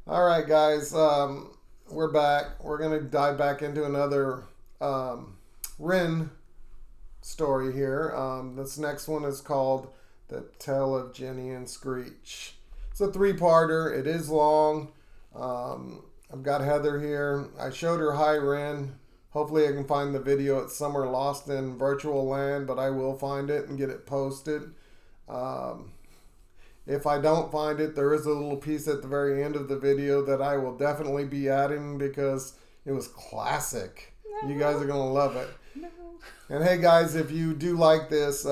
All right, guys, we're back. We're going to dive back into another Ren story here. This next one is called The Tale of Jenny and Screech. It's a three-parter. It is long. I've got Heather here. I showed her Hi Ren. Hopefully I can find the video. It's somewhere lost in virtual land, but I will find it and get it posted. If I don't find it, there is a little piece at the very end of the video that I will definitely be adding because it was classic. No. You guys are going to love it. No. And hey guys, if you do like this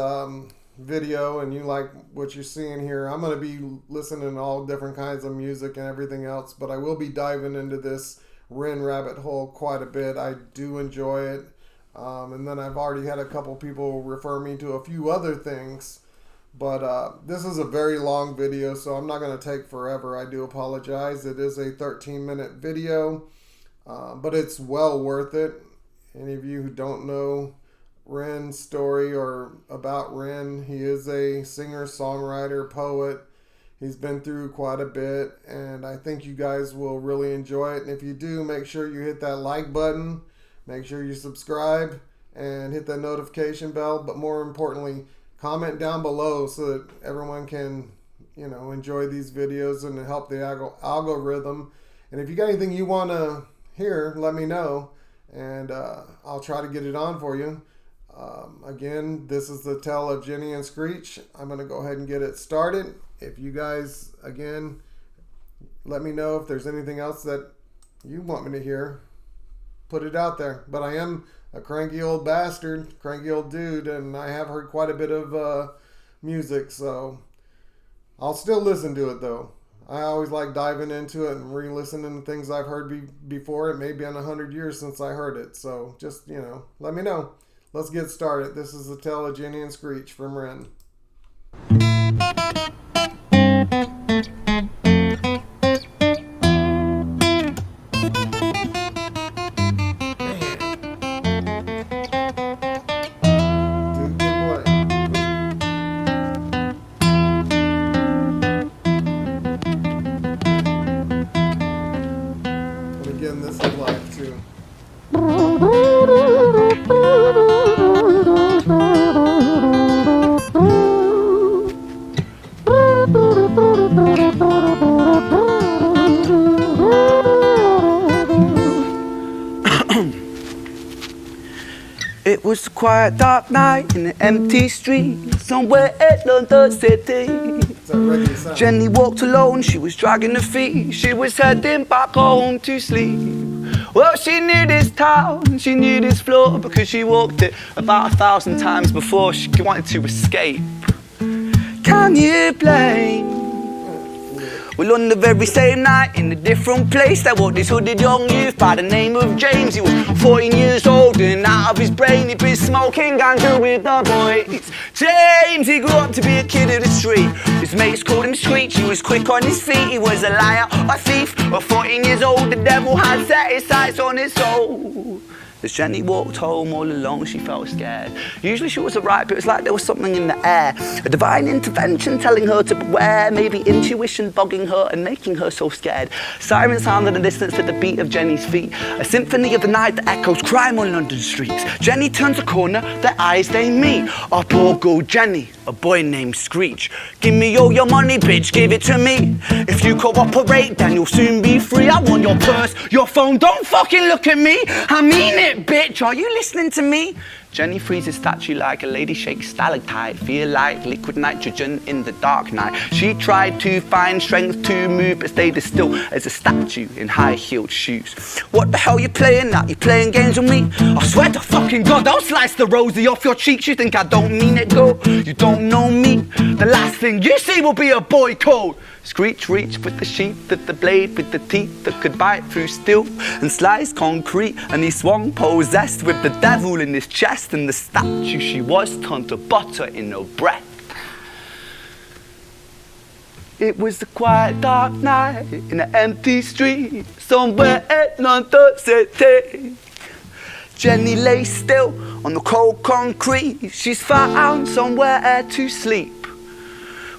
video and you like what you're seeing here, I'm going to be listening to all different kinds of music and everything else, but I will be diving into this Ren rabbit hole quite a bit. I do enjoy it. And then I've already had a couple people refer me to a few other things. But this is a very long video, so I'm not going to take forever. I do apologize. It is a 13-minute video, but it's well worth it. Any of you who don't know Ren's story or about Ren, he is a singer, songwriter, poet. He's been through quite a bit, and I think you guys will really enjoy it. And if you do, make sure you hit that like button. Make sure you subscribe and hit that notification bell. But more importantly, comment down below so that everyone can, enjoy these videos and help the algorithm. And if you got anything you want to hear, let me know, and I'll try to get it on for you. Again, this is the tale of Jenny and Screech. I'm going to go ahead and get it started. If you guys, again, let me know if there's anything else that you want me to hear. Put it out there. But I am a cranky old bastard, cranky old dude, and I have heard quite a bit of music, so I'll still listen to it though. I always like diving into it and re-listening to things I've heard before. It may be on 100 years since I heard it, so just, let me know. Let's get started. This is the tale of Jenny and Screech from Ren. This is live too. It was a quiet, dark night in an empty street somewhere in London City. Jenny walked alone, she was dragging her feet. She was heading back home to sleep. Well, she knew this town, she knew this floor, because she walked it about 1,000 times before she wanted to escape. Can you blame? Well, on the very same night, in a different place, there walked this hooded young youth by the name of James. He was 14 years old and out of his brain. He'd been smoking ganja with the boys. James, he grew up to be a kid of the street. His mates called him Screech. He was quick on his feet. He was a liar, a thief. At 14 years old, the devil had set his sights on his soul. As Jenny walked home all alone, she felt scared. Usually she was alright, but it was like there was something in the air. A divine intervention telling her to beware. Maybe intuition bogging her and making her so scared. Sirens sounded in the distance to the beat of Jenny's feet. A symphony of the night that echoes crime on London streets. Jenny turns a corner, their eyes they meet. Up or go Jenny, a boy named Screech. Give me all your money, bitch, give it to me. If you cooperate, then you'll soon be free. I want your purse, your phone, don't fucking look at me. I mean it. Bitch, are you listening to me? Jenny freezes statue like a lady shakes stalactite. Feel like liquid nitrogen in the dark night. She tried to find strength to move, but stayed as still as a statue in high-heeled shoes. What the hell you playing at? You playing games with me? I swear to fucking God, I'll slice the rosy off your cheeks. You think I don't mean it, go? You don't know me? The last thing you see will be a boy code. Screech reached with the sheath of the blade, with the teeth that could bite through steel and slice concrete, and he swung possessed with the devil in his chest, and the statue she was turned to butter in her breath. It was a quiet, dark night in an empty street somewhere in London City. Jenny lay still on the cold concrete. She's found somewhere to sleep.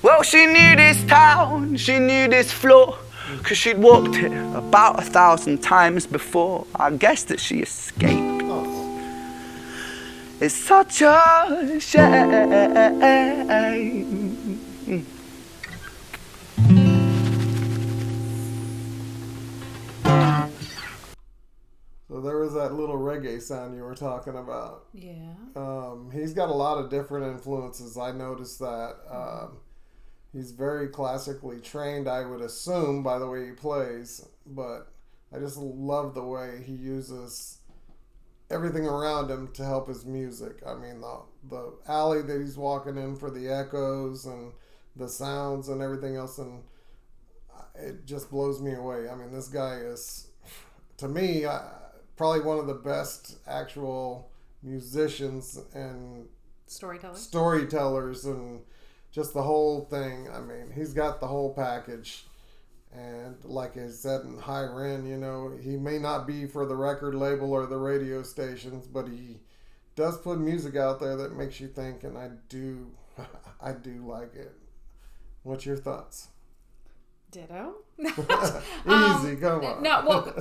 Well, she knew this town, she knew this floor, 'cause she'd walked it about 1,000 times before. I guess that she escaped. It's such a shame. So there was that little reggae sound you were talking about. Yeah. He's got a lot of different influences. I noticed that. He's very classically trained, I would assume, by the way he plays. But I just love the way he uses everything around him to help his music. I mean, the alley that he's walking in for the echoes and the sounds and everything else, and it just blows me away. I mean, this guy is, to me, probably one of the best actual musicians and storytellers and just the whole thing. I mean, he's got the whole package. And like I said in High Ren, you know, he may not be for the record label or the radio stations, but he does put music out there that makes you think, and I do like it. What's your thoughts? Ditto. Easy, come on. No, well,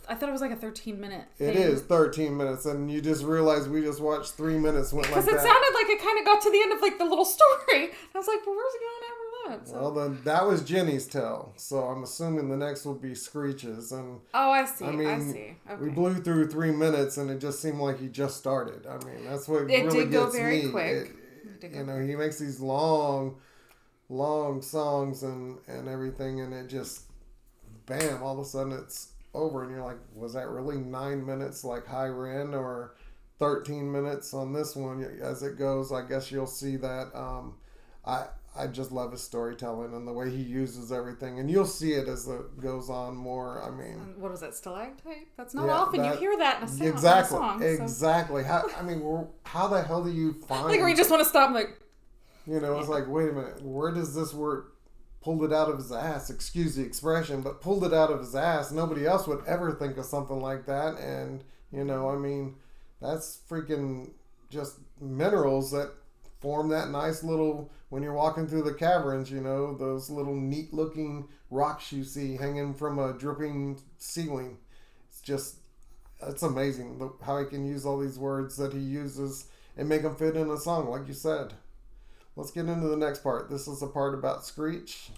I thought it was like a 13-minute thing. It is 13 minutes, and you just realize we just watched 3 minutes went like that. Because it sounded like it kind of got to the end of like the little story. I was like, well, where's it going after that? So. Well, then that was Jenny's tell, so I'm assuming the next will be Screech's. And oh, I see. I mean, Okay. We blew through 3 minutes, and it just seemed like he just started. I mean, that's what really gets me. It did go very quick. You know, he makes these long songs and everything, and it just, bam, all of a sudden it's over, and you're like, was that really 9 minutes like High Ren, or 13 minutes on this one? As it goes, I guess you'll see that. I just love his storytelling and the way he uses everything, and you'll see it as it goes on more. I mean, what is that, stalactite? That's not often you hear that in a song. Exactly. How the hell do you find, like, where you just want to stop and like, you know, it's like, wait a minute, where does this word, pulled it out of his ass, excuse the expression, but pulled it out of his ass? Nobody else would ever think of something like that. And, you know, I mean, that's freaking just minerals that form that nice little, when you're walking through the caverns, you know, those little neat looking rocks you see hanging from a dripping ceiling. It's amazing how he can use all these words that he uses and make them fit in a song, like you said. Let's get into the next part. This is a part about Screech.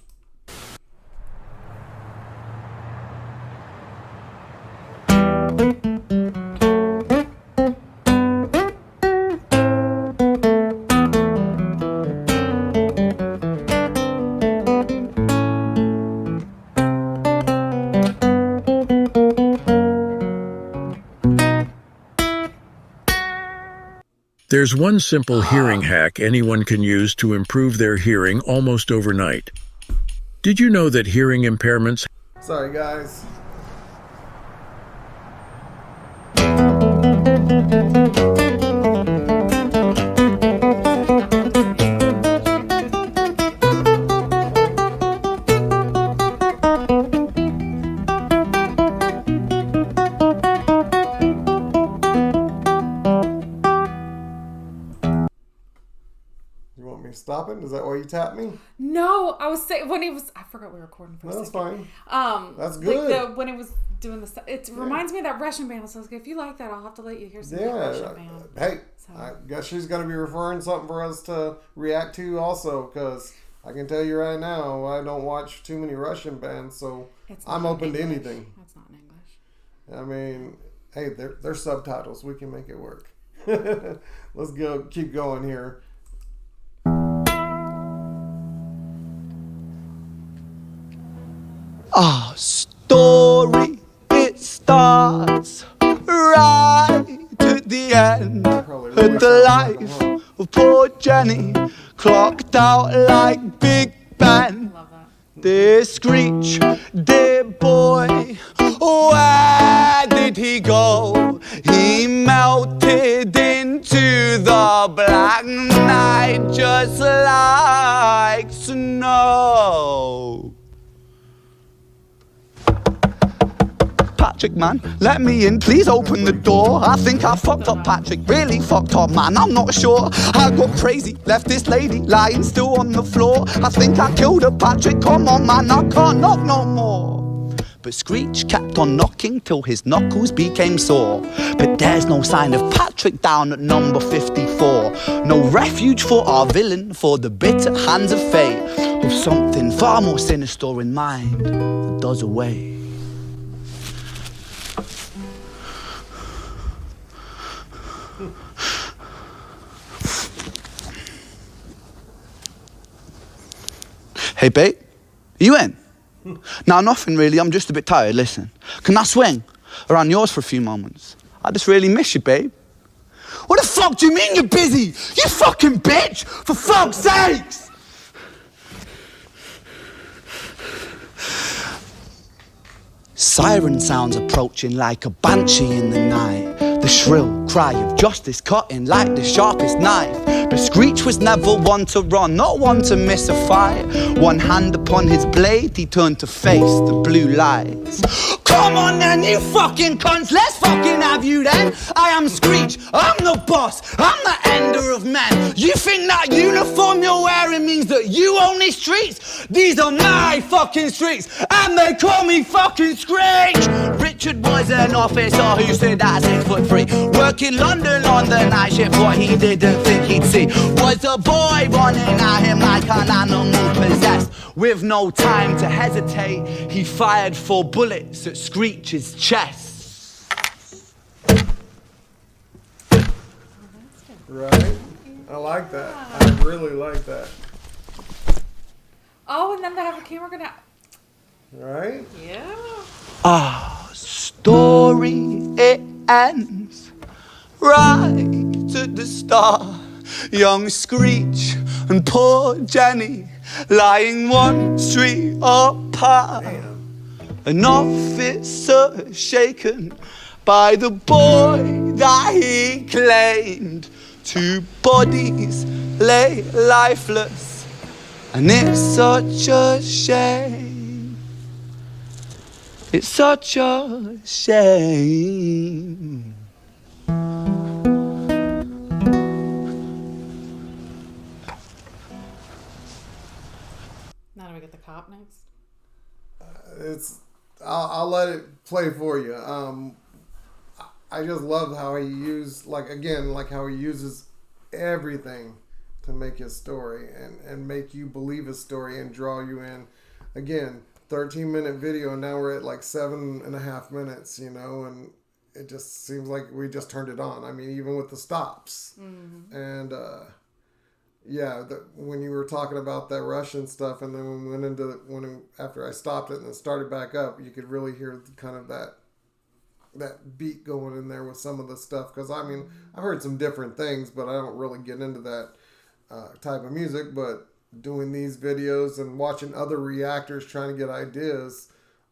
There's one simple hearing hack anyone can use to improve their hearing almost overnight. Did you know that hearing impairments... Sorry, guys. Stopping? Is that why you tapped me? No, I was saying when he was. I forgot we were recording for a second. That's fine. That's good. Like when it was doing the. It reminds me of that Russian band. So if you like that, I'll have to let you hear some Russian band. Hey, I guess she's going to be referring something for us to react to also, because I can tell you right now, I don't watch too many Russian bands, so I'm open to anything. That's not in English. I mean, hey, they're subtitles. We can make it work. Let's keep going here. Our story, it starts right at the end. At the life of poor Jenny, clocked out like Big Ben. Dear Screech, dear boy, where did he go? He melted into the black night just like snow. Patrick, man. Let me in, please open the door. I think I fucked up Patrick, really fucked up, man. I'm not sure. I got crazy, left this lady lying still on the floor. I think I killed her, Patrick. Come on, man, I can't knock no more. But Screech kept on knocking till his knuckles became sore. But there's no sign of Patrick down at number 54. No refuge for our villain, for the bitter hands of fate, with something far more sinister in mind that does away. Hey, babe, you in? Nah, nothing really. I'm just a bit tired. Listen, can I swing around yours for a few moments? I just really miss you, babe. What the fuck do you mean you're busy? You fucking bitch! For fuck's sakes! Siren sounds approaching like a banshee in the night. The shrill cry of justice cutting like the sharpest knife. But Screech was never one to run, not one to miss a fight. One hand upon his blade, he turned to face the blue lights. Come on then, you fucking cunts, let's fucking have you then. I am Screech, I'm the boss, I'm the ender of men. You think that uniform you're wearing means that you own these streets? These are my fucking streets, and they call me fucking Screech. Richard was an officer who stood at 6'3", working London on the night shift. What he didn't think he'd see was a boy running at him like an animal possessed. With no time to hesitate, he fired 4 bullets at Screech's chest. Right? I like that. I really like that. Oh, and then they have a camera gonna. Right? Yeah. Our story, it ends right at the start. Young Screech and poor Jenny lying one street apart. Damn. An officer shaken by the boy that he claimed. 2 bodies lay lifeless, and it's such a shame. It's such a shame. Now do we get the cop next? I'll let it play for you. I just love how he used, how he uses everything to make his story and make you believe his story and draw you in. Again, 13-minute video, and now we're at like 7.5 minutes, and it just seems like we just turned it on. I mean, even with the stops. Mm-hmm. And when you were talking about that Russian stuff, and then when we went into after I stopped it and then started back up, you could really hear kind of that beat going in there with some of the stuff. Because I mean, I've heard some different things, but I don't really get into that type of music. But doing these videos and watching other reactors trying to get ideas,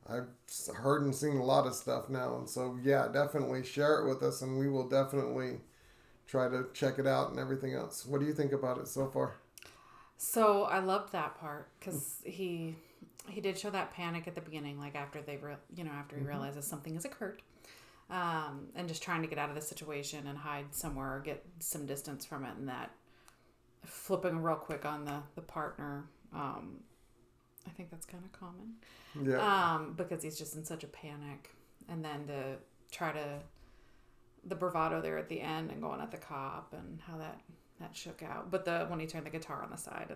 I've heard and seen a lot of stuff now. And so yeah, definitely share it with us, and we will definitely try to check it out and everything else. What do you think about it so far? So I loved that part because he did show that panic at the beginning, like after after he realizes something has occurred, and just trying to get out of the situation and hide somewhere or get some distance from it, and that flipping real quick on the partner. I think that's kind of common. Yeah. Because he's just in such a panic, and then the bravado there at the end and going at the cop and how that shook out. But when he turned the guitar on the side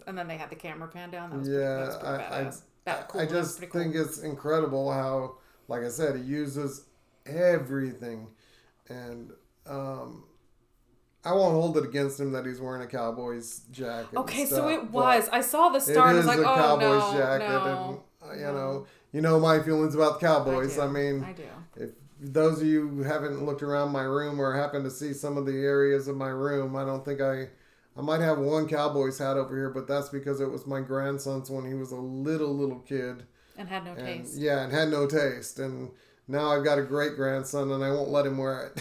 and then they had the camera pan down. That was pretty badass. I just think it's incredible how, like I said, he uses everything, and I won't hold it against him that he's wearing a Cowboys jacket. Okay, so it was. I saw the star and I was like, oh Cowboys no, jacket, no. And you know my feelings about the Cowboys. I mean, I do. If those of you who haven't looked around my room or happen to see some of the areas of my room, I don't think I might have one Cowboys hat over here, but that's because it was my grandson's when he was a little kid. And had no taste. Yeah, and had no taste. And now I've got a great grandson, and I won't let him wear it.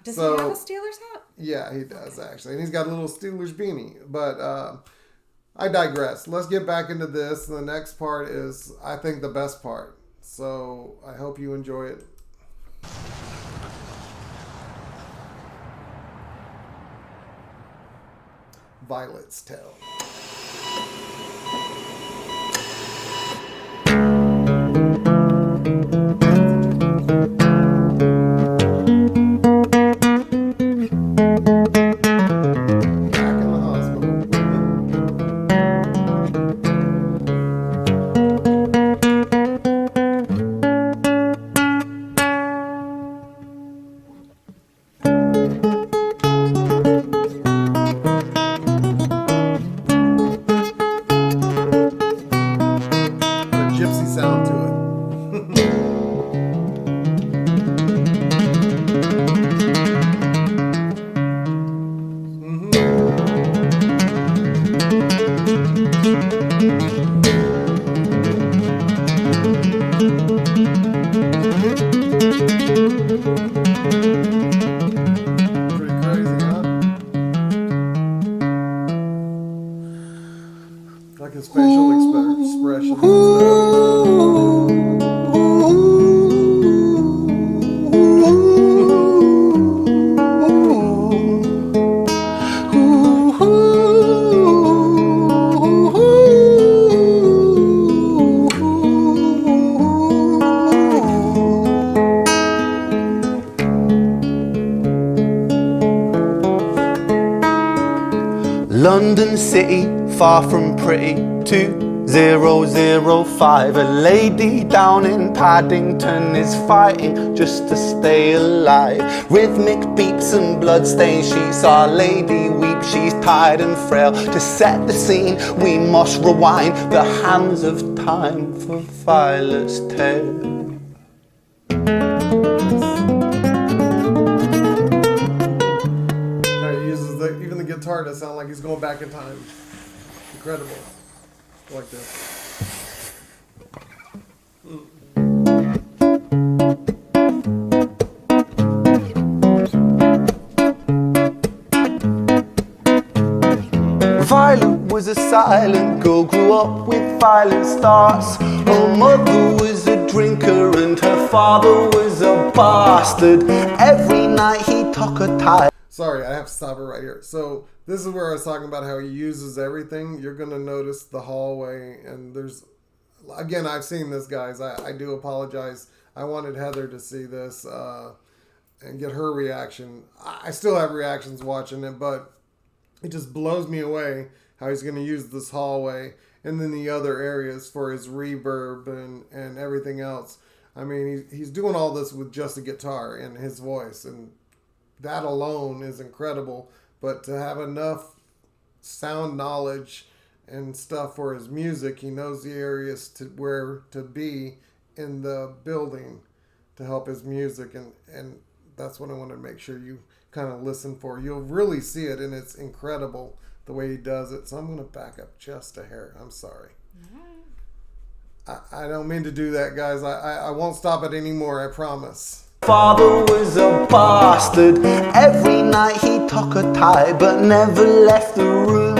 Does he have a Steelers hat? Yeah, he does, actually. And he's got a little Steelers beanie. But I digress. Let's get back into this. The next part is, I think, the best part. So I hope you enjoy it. Violet's Tale. Gypsy sound to it. Pretty crazy, huh? Like his facial expressions and London City, far from pretty, 2005. A lady down in Paddington is fighting just to stay alive. Rhythmic beats and bloodstains, she saw a lady weep, she's tired and frail. To set the scene, we must rewind the hands of time for Violet's Tale. even the guitar does sound like he's going back in time. Incredible. I like this. Violet was a silent girl, grew up with violent starts. Her mother was a drinker and her father was a bastard. Every night he took her tie. Sorry, I have to stop it right here. So this is where I was talking about how he uses everything. You're going to notice the hallway, and there's, again, I've seen this, guys. I do apologize. I wanted Heather to see this and get her reaction. I still have reactions watching it, but it just blows me away how he's going to use this hallway and then the other areas for his reverb and everything else. I mean, he's doing all this with just a guitar and his voice, and that alone is incredible. But to have enough sound knowledge and stuff for his music, he knows the areas to where to be in the building to help his music, and that's what I want to make sure you kind of listen for. You'll really see it, and it's incredible the way he does it. So I'm going to back up just a hair. I'm sorry. I don't mean to do that, guys. I won't stop it anymore, I promise. Father was a bastard. Every night he took a tie but never left the room.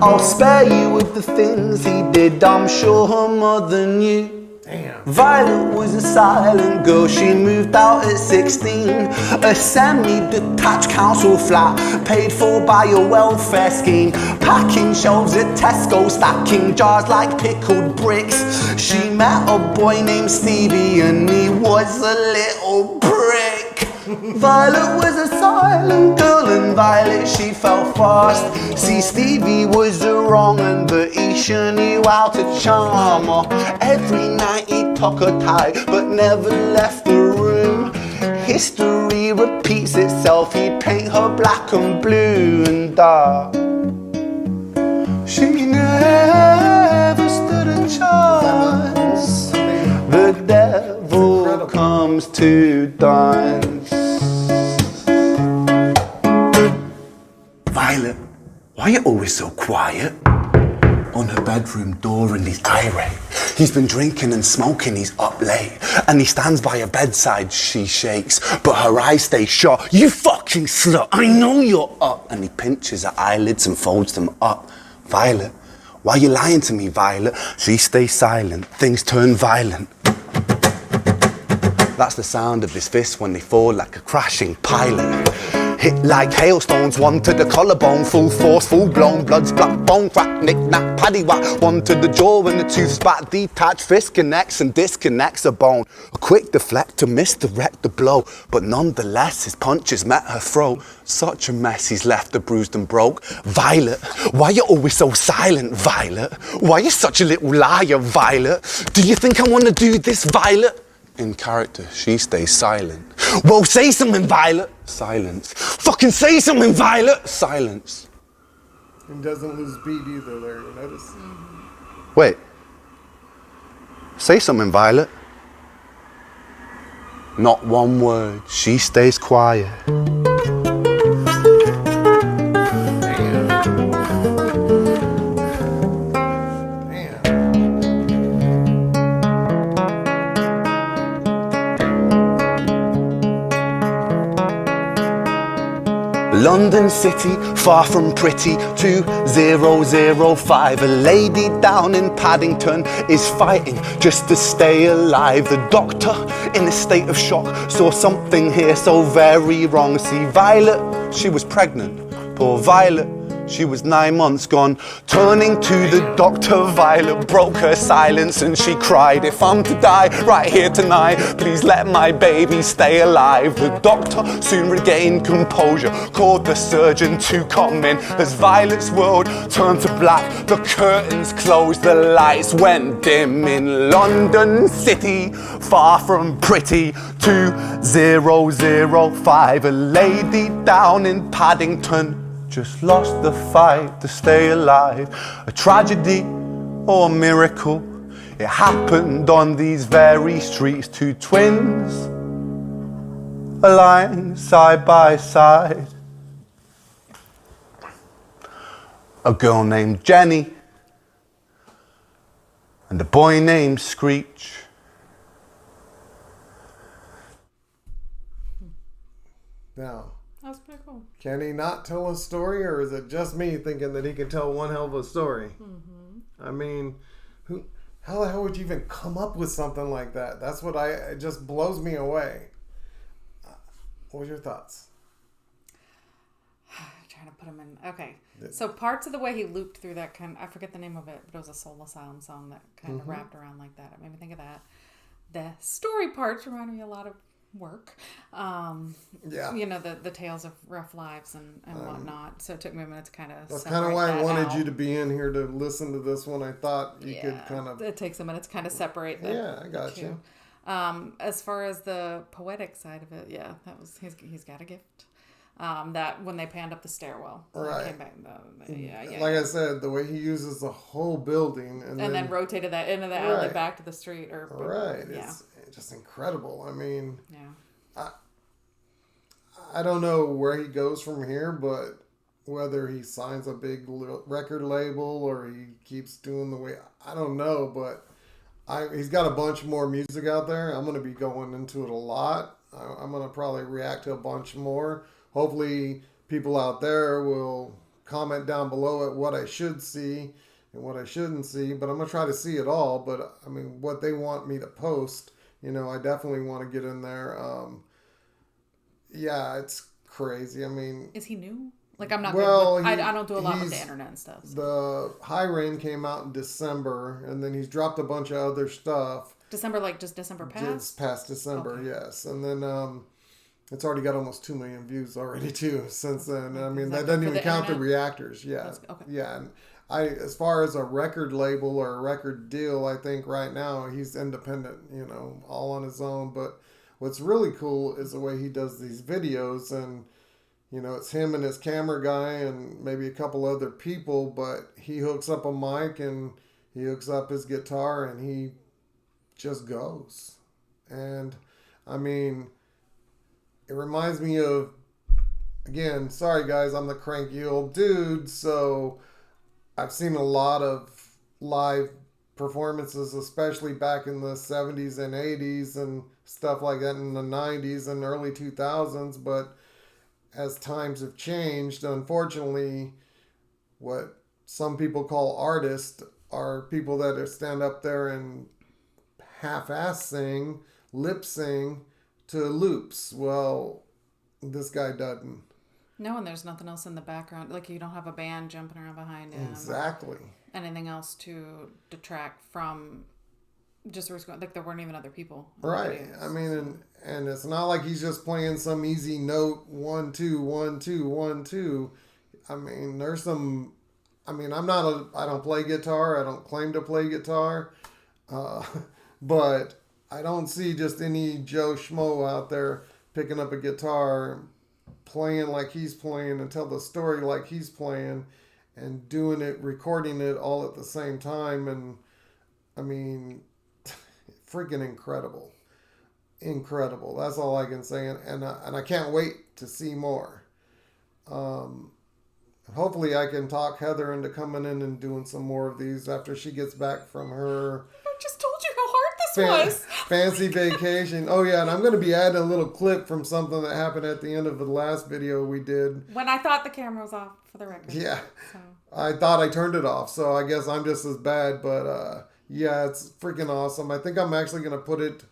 I'll spare you with the things he did, I'm sure her mother knew. Damn. Violet was a silent girl, she moved out at 16. A semi-detached council flat, paid for by a welfare scheme. Packing shelves at Tesco, stacking jars like pickled bricks. She met a boy named Stevie and he was a little prick. Violet was a silent girl and Violet she fell fast. See, Stevie was the wrong and but he sure knew how to charm her. Every night he took her tie but never left the room. History repeats itself, he'd paint her black and blue and dark. She never stood a chance. The devil comes to dance. Violet, why are you always so quiet? On her bedroom door and he's irate. He's been drinking and smoking, he's up late. And he stands by her bedside, she shakes, but her eyes stay shut. You fucking slut, I know you're up. And he pinches her eyelids and folds them up. Violet, why are you lying to me, Violet? She stays silent, things turn violent. That's the sound of his fists when they fall like a crashing pilot. Hit like hailstones, one to the collarbone, full force, full blown, blood's black bone, crack, knick, knack, paddywhack, one to the jaw when the tooth spat, detached, fist connects and disconnects a bone. A quick deflect to misdirect the blow, but nonetheless his punches met her throat. Such a mess, he's left her bruised and broke. Violet, why you always so silent, Violet? Why you such a little liar, Violet? Do you think I wanna do this, Violet? In character, she stays silent. Well, say something, Violet. Silence. Fucking say something, Violet. Silence. And doesn't lose beat either there, you notice? Mm-hmm. Wait. Say something, Violet. Not one word. She stays quiet. London City, far from pretty, 2005. A lady down in Paddington is fighting just to stay alive. The doctor, in a state of shock, saw something here so very wrong. See, Violet, she was pregnant. Poor Violet, she was 9 months gone. Turning to the doctor, Violet broke her silence and she cried, if I'm to die right here tonight, please let my baby stay alive. The doctor soon regained composure, called the surgeon to come in. As Violet's world turned to black, the curtains closed, the lights went dim. In London City, far from pretty, 2005. A lady down in Paddington just lost the fight to stay alive. A tragedy or a miracle, it happened on these very streets. Two twins aligned side by side. A girl named Jenny and a boy named Screech. Now, That was pretty cool. can he not tell a story, or is it just me thinking that he can tell one hell of a story? Mm-hmm. I mean, how the hell would you even come up with something like that? That's what it just blows me away. What was your thoughts? Trying to put him in. Okay. So parts of the way he looped through that I forget the name of it, but it was a Soul Asylum song that kind of wrapped around like that. It made me think of that. The story parts reminded me a lot of work. Yeah. You know, the tales of rough lives and whatnot. So it took me a minute to kind of That's kind of why I wanted you to be in here to listen to this one. I thought you could kind of... It takes a minute to kind of separate the Yeah, I got you. As far as the poetic side of it, yeah, that was he's got a gift. That when they panned up the stairwell, right? Came back, I said, the way he uses the whole building and then rotated that into the alley back to the street, It's just incredible. I mean, yeah. I don't know where he goes from here, but whether he signs a big record label or he keeps doing the way, I don't know, but he's got a bunch more music out there. I'm going to be going into it a lot. I'm going to probably react to a bunch more. Hopefully people out there will comment down below at what I should see and what I shouldn't see, but I'm going to try to see it all. But I mean, what they want me to post, I definitely want to get in there. Yeah, it's crazy. I mean, is he new? Like, I'm not well, good with, I don't do a lot with the internet and stuff. So. The High Rain came out in December, and then he's dropped a bunch of other stuff. December, like just December past? Just past December, yes. And then it's already got almost 2 million views already, too, since then. I mean, that doesn't even count the reactors. Yeah. Okay. Yeah. And as far as a record label or a record deal, I think right now he's independent, all on his own. But what's really cool is the way he does these videos, and it's him and his camera guy and maybe a couple other people, but he hooks up a mic and he hooks up his guitar and he just goes. And I mean, it reminds me of, again, sorry guys, I'm the cranky old dude, so I've seen a lot of live performances, especially back in the 70s and 80s and stuff like that, in the 90s and early 2000s, but as times have changed, unfortunately, what some people call artists are people that stand up there and half-ass sing, lip sync to loops. Well, this guy doesn't. No, and there's nothing else in the background. Like, you don't have a band jumping around behind him. Exactly. Anything else to detract from just where it's going. Like, there weren't even other people. Right. I mean, and it's not like he's just playing some easy note 1 2 1 2 1 2. I mean, there's some. I mean, I don't play guitar. I don't claim to play guitar, but I don't see just any Joe Schmo out there picking up a guitar, playing like he's playing, and tell the story like he's playing, and doing it, recording it all at the same time. And I mean, freaking incredible. Incredible. That's all I can say. And I can't wait to see more. Hopefully I can talk Heather into coming in and doing some more of these after she gets back from her I just told you how hard this was. fancy vacation. Oh yeah, and I'm going to be adding a little clip from something that happened at the end of the last video we did. When I thought the camera was off, for the record. Yeah. So. I thought I turned it off, so I guess I'm just as bad, but yeah, it's freaking awesome. I think I'm actually going to put it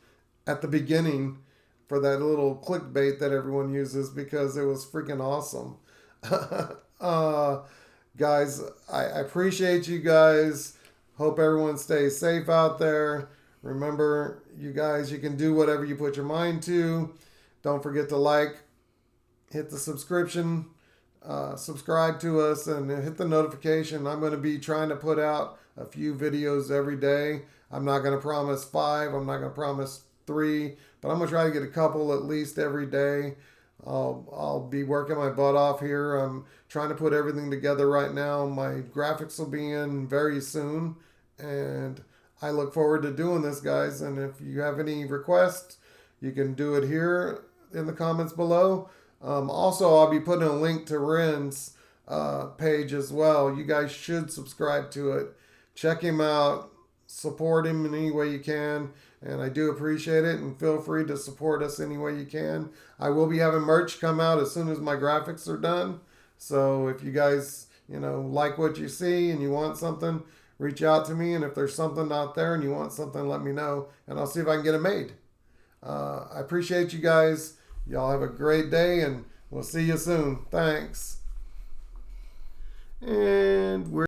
at the beginning for that little clickbait that everyone uses because it was freaking awesome. Guys, I appreciate you guys. Hope everyone stays safe out there. Remember, you guys, you can do whatever you put your mind to. Don't forget to like, hit the subscription, subscribe to us, and hit the notification. I'm going to be trying to put out a few videos every day. I'm not going to promise 5. I'm not going to promise 3, but I'm going to try to get a couple at least every day. I'll be working my butt off here. I'm trying to put everything together right now. My graphics will be in very soon, and I look forward to doing this, guys. And if you have any requests, you can do it here in the comments below. Also, I'll be putting a link to Ren's page as well. You guys should subscribe to it. Check him out. Support him in any way you can. And I do appreciate it. And feel free to support us any way you can. I will be having merch come out as soon as my graphics are done. So if you guys, like what you see and you want something, reach out to me. And if there's something out there and you want something, let me know. And I'll see if I can get it made. I appreciate you guys. Y'all have a great day. And we'll see you soon. Thanks. And we're